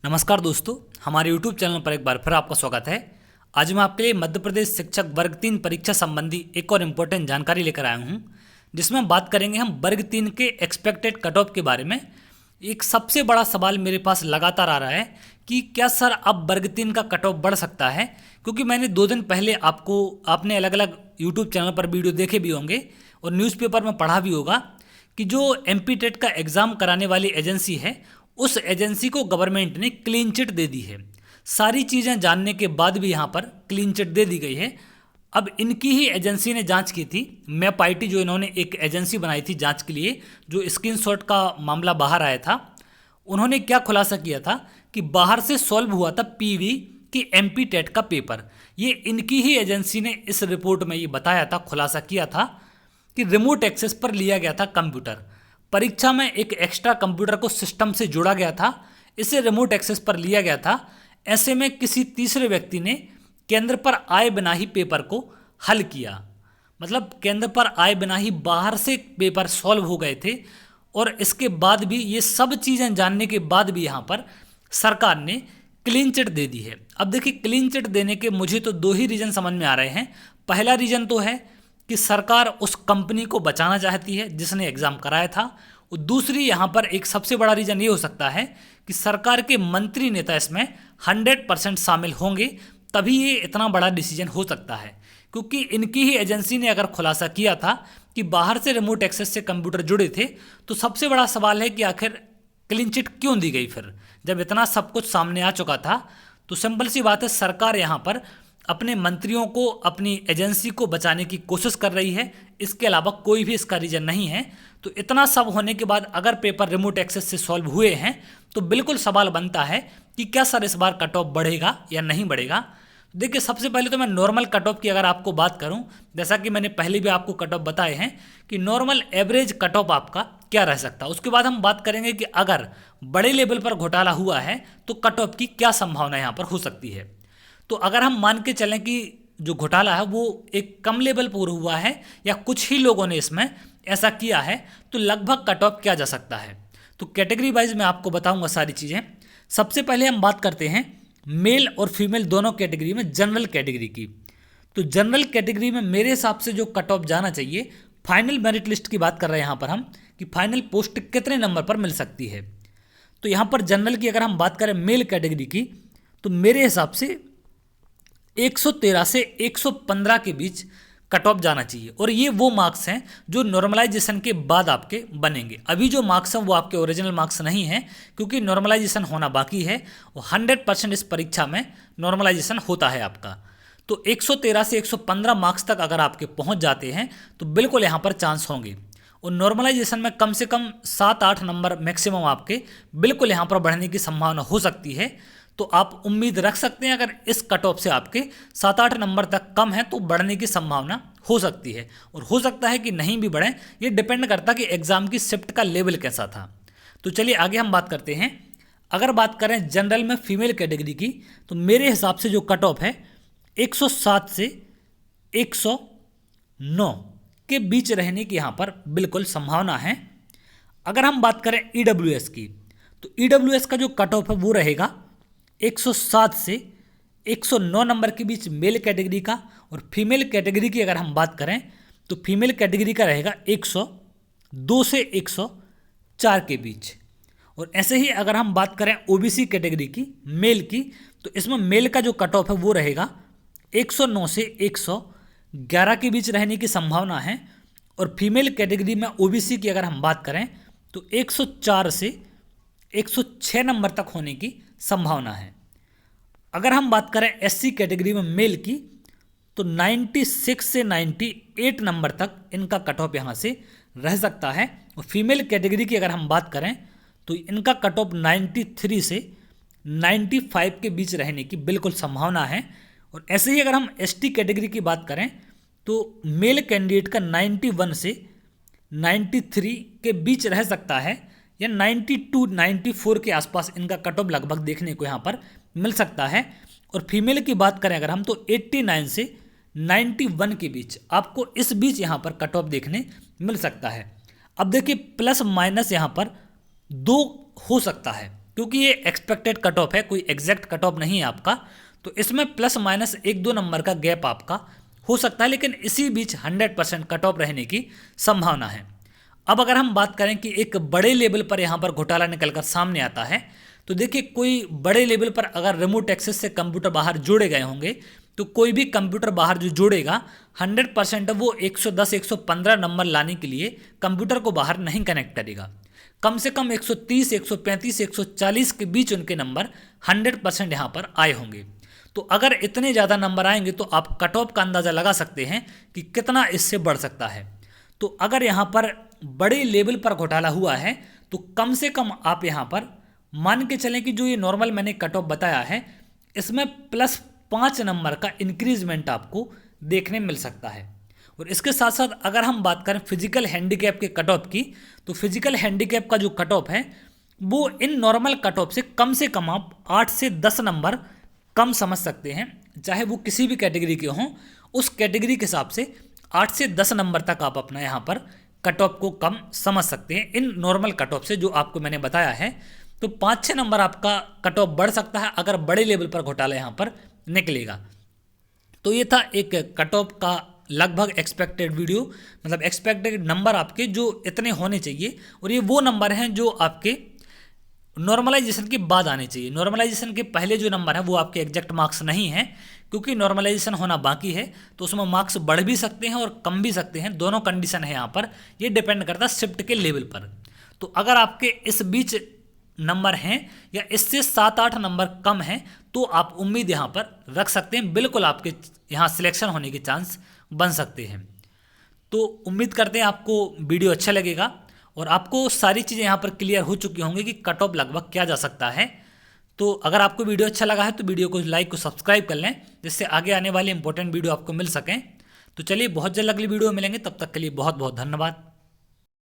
नमस्कार दोस्तों, हमारे YouTube चैनल पर एक बार फिर आपका स्वागत है। आज मैं आपके लिए मध्य प्रदेश शिक्षक वर्ग 3 परीक्षा संबंधी एक और इम्पोर्टेंट जानकारी लेकर आया हूं, जिसमें हम बात करेंगे हम वर्ग 3 के एक्सपेक्टेड कट ऑफ के बारे में। एक सबसे बड़ा सवाल मेरे पास लगातार आ रहा है कि क्या सर अब वर्ग 3 का कट ऑफ बढ़ सकता है, क्योंकि मैंने 2 दिन पहले आपने अलग अलग यूट्यूब चैनल पर वीडियो देखे भी होंगे और न्यूज़पेपर में पढ़ा भी होगा कि जो एमपी टेट का एग्ज़ाम कराने वाली एजेंसी है, उस एजेंसी को गवर्नमेंट ने क्लीन चिट दे दी है। सारी चीज़ें जानने के बाद भी यहाँ पर क्लीन चिट दे दी गई है। अब इनकी ही एजेंसी ने जांच की थी, मैप आईटी जो इन्होंने एक एजेंसी बनाई थी जांच के लिए, जो स्क्रीनशॉट का मामला बाहर आया था, उन्होंने क्या खुलासा किया था कि बाहर से सॉल्व हुआ था पीवी की एमपी टेट का पेपर। ये इनकी ही एजेंसी ने इस रिपोर्ट में ये बताया था, खुलासा किया था कि रिमोट एक्सेस पर लिया गया था कंप्यूटर। परीक्षा में एक एक्स्ट्रा कंप्यूटर को सिस्टम से जोड़ा गया था, इसे रिमोट एक्सेस पर लिया गया था। ऐसे में किसी तीसरे व्यक्ति ने केंद्र पर आए बिना ही पेपर को हल किया, मतलब केंद्र पर आए बिना ही बाहर से पेपर सॉल्व हो गए थे। और इसके बाद भी, ये सब चीज़ें जानने के बाद भी यहाँ पर सरकार ने क्लीन चिट दे दी है। अब देखिए, क्लीन चिट देने के मुझे तो 2 ही रीज़न समझ में आ रहे हैं। पहला रीज़न तो है कि सरकार उस कंपनी को बचाना चाहती है जिसने एग्ज़ाम कराया था, और दूसरी यहाँ पर एक सबसे बड़ा रीज़न ये हो सकता है कि सरकार के मंत्री नेता इसमें 100% शामिल होंगे, तभी ये इतना बड़ा डिसीजन हो सकता है। क्योंकि इनकी ही एजेंसी ने अगर खुलासा किया था कि बाहर से रिमोट एक्सेस से कंप्यूटर जुड़े थे, तो सबसे बड़ा सवाल है कि आखिर क्लीन चिट क्यों दी गई फिर, जब इतना सब कुछ सामने आ चुका था। तो सिंपल सी बात है, सरकार यहाँ पर अपने मंत्रियों को, अपनी एजेंसी को बचाने की कोशिश कर रही है, इसके अलावा कोई भी इसका रीज़न नहीं है। तो इतना सब होने के बाद अगर पेपर रिमोट एक्सेस से सॉल्व हुए हैं, तो बिल्कुल सवाल बनता है कि क्या सर इस बार कट ऑफ बढ़ेगा या नहीं बढ़ेगा। देखिए, सबसे पहले तो मैं नॉर्मल कट ऑफ की अगर आपको बात करूं, जैसा कि मैंने पहले भी आपको कट ऑफ बताए हैं कि नॉर्मल एवरेज कट ऑफ आपका क्या रह सकता है। उसके बाद हम बात करेंगे कि अगर बड़े लेवल पर घोटाला हुआ है तो कट ऑफ की क्या संभावना यहाँ पर हो सकती है। तो अगर हम मान के चलें कि जो घोटाला है वो एक कम लेवल पर हुआ है या कुछ ही लोगों ने इसमें ऐसा किया है, तो लगभग कट ऑफ किया जा सकता है। तो कैटेगरी वाइज मैं आपको बताऊंगा सारी चीज़ें। सबसे पहले हम बात करते हैं मेल और फीमेल दोनों कैटेगरी में जनरल कैटेगरी की। तो जनरल कैटेगरी में मेरे हिसाब से जो कट ऑफ जाना चाहिए, फाइनल मेरिट लिस्ट की बात कर रहे हैं यहाँ पर हम, कि फाइनल पोस्ट कितने नंबर पर मिल सकती है। तो यहाँ पर जनरल की अगर हम बात करें मेल कैटेगरी की, तो मेरे हिसाब से 113 से 115 के बीच कट ऑफ जाना चाहिए। और ये वो मार्क्स हैं जो नॉर्मलाइजेशन के बाद आपके बनेंगे। अभी जो मार्क्स हैं वो आपके ओरिजिनल मार्क्स नहीं हैं, क्योंकि नॉर्मलाइजेशन होना बाकी है और 100% इस परीक्षा में नॉर्मलाइजेशन होता है आपका। तो 113 से 115 मार्क्स तक अगर आपके पहुंच जाते हैं तो बिल्कुल यहाँ पर चांस होंगे। और नॉर्मलाइजेशन में कम से कम 7-8 नंबर मैक्सिमम आपके बिल्कुल यहाँ पर बढ़ने की संभावना हो सकती है। तो आप उम्मीद रख सकते हैं, अगर इस कट ऑफ से आपके 7-8 नंबर तक कम है तो बढ़ने की संभावना हो सकती है। और हो सकता है कि नहीं भी बढ़े, ये डिपेंड करता कि एग्ज़ाम की शिफ्ट का लेवल कैसा था। तो चलिए आगे हम बात करते हैं। अगर बात करें जनरल में फीमेल कैटेगरी की, तो मेरे हिसाब से जो कट ऑफ है 107 से 109 के बीच रहने की यहाँ पर बिल्कुल संभावना है। अगर हम बात करें ईडब्ल्यूएस की, तो ईडब्ल्यूएस का जो कट ऑफ है वो रहेगा 107 से 109 नंबर के बीच मेल कैटेगरी का। और फीमेल कैटेगरी की अगर हम बात करें तो फीमेल कैटेगरी का रहेगा 102 से 104 के बीच। और ऐसे ही अगर हम बात करें ओबीसी कैटेगरी की मेल की, तो इसमें मेल का जो कट ऑफ है वो रहेगा 109 से 111 के बीच रहने की संभावना है। और फीमेल कैटेगरी में ओबीसी की अगर हम बात करें तो 104 से 106 नंबर तक होने की संभावना है। अगर हम बात करें एससी कैटेगरी में मेल की, तो 96 से 98 नंबर तक इनका कट ऑफ यहाँ से रह सकता है। और फीमेल कैटेगरी की अगर हम बात करें तो इनका कट ऑफ 93 से 95 के बीच रहने की बिल्कुल संभावना है। और ऐसे ही अगर हम एसटी कैटेगरी की बात करें तो मेल कैंडिडेट का 91 से 93 के बीच रह सकता है, या 92-94 के आसपास इनका कट ऑफ लगभग देखने को यहाँ पर मिल सकता है। और फीमेल की बात करें अगर हम, तो 89 से 91 के बीच आपको इस बीच यहाँ पर कट ऑफ देखने मिल सकता है। अब देखिए, प्लस माइनस यहाँ पर 2 हो सकता है, क्योंकि ये एक्सपेक्टेड कट ऑफ है, कोई एग्जैक्ट कट ऑफ नहीं है आपका, तो इसमें प्लस माइनस 1-2 नंबर का गैप आपका हो सकता है, लेकिन इसी बीच 100% कट ऑफ रहने की संभावना है। अब अगर हम बात करें कि एक बड़े लेवल पर यहाँ पर घोटाला निकलकर सामने आता है, तो देखिए कोई बड़े लेवल पर अगर रिमोट एक्सेस से कंप्यूटर बाहर जोड़े गए होंगे, तो कोई भी कंप्यूटर बाहर जो जोड़ेगा 100% वो 110-115 नंबर लाने के लिए कंप्यूटर को बाहर नहीं कनेक्ट करेगा। कम से कम 130, 135, 140 के बीच उनके नंबर 100% यहाँ पर आए होंगे। तो अगर इतने ज़्यादा नंबर आएंगे तो आप कट ऑफ का अंदाज़ा लगा सकते हैं कि कितना इससे बढ़ सकता है। तो अगर यहाँ पर बड़े लेवल पर घोटाला हुआ है तो कम से कम आप यहाँ पर मान के चलें कि जो ये नॉर्मल मैंने कट ऑफ बताया है, इसमें +5 नंबर का इंक्रीजमेंट आपको देखने मिल सकता है। और इसके साथ साथ अगर हम बात करें फिजिकल हैंडीकैप के कट ऑफ की, तो फिजिकल हैंडीकैप का जो कट ऑफ है वो इन नॉर्मल कट ऑफ से कम आप 8 से 10 नंबर कम समझ सकते हैं, चाहे वो किसी भी कैटेगरी के हों। उस कैटेगरी के हिसाब से 8 से 10 नंबर तक आप अपना यहाँ पर कट ऑफ को कम समझ सकते हैं इन नॉर्मल कट ऑफ से जो आपको मैंने बताया है। तो 5-6 नंबर आपका कट ऑफ बढ़ सकता है अगर बड़े लेवल पर घोटाला यहाँ पर निकलेगा। तो ये था एक कट ऑफ का लगभग एक्सपेक्टेड वीडियो, मतलब एक्सपेक्टेड नंबर आपके जो इतने होने चाहिए, और ये वो नंबर हैं जो आपके नॉर्मलाइजेशन के बाद आने चाहिए। नॉर्मलाइजेशन के पहले जो नंबर है वो आपके एग्जैक्ट मार्क्स नहीं हैं, क्योंकि नॉर्मलाइजेशन होना बाकी है, तो उसमें मार्क्स बढ़ भी सकते हैं और कम भी सकते हैं, दोनों कंडीशन है यहाँ पर। ये डिपेंड करता है शिफ्ट के लेवल पर। तो अगर आपके इस बीच नंबर हैं या इससे 7-8 नंबर कम हैं तो आप उम्मीद यहाँ पर रख सकते हैं, बिल्कुल आपके यहाँ सिलेक्शन होने के चांस बन सकते हैं। तो उम्मीद करते हैं आपको वीडियो अच्छा लगेगा और आपको सारी चीज़ें यहाँ पर क्लियर हो चुकी होंगी कि कट ऑफ लगभग क्या जा सकता है। तो अगर आपको वीडियो अच्छा लगा है तो वीडियो को लाइक को सब्सक्राइब कर लें, जिससे आगे आने वाले इंपॉर्टेंट वीडियो आपको मिल सकें। तो चलिए बहुत जल्द अगली वीडियो मिलेंगे, तब तक के लिए बहुत बहुत धन्यवाद।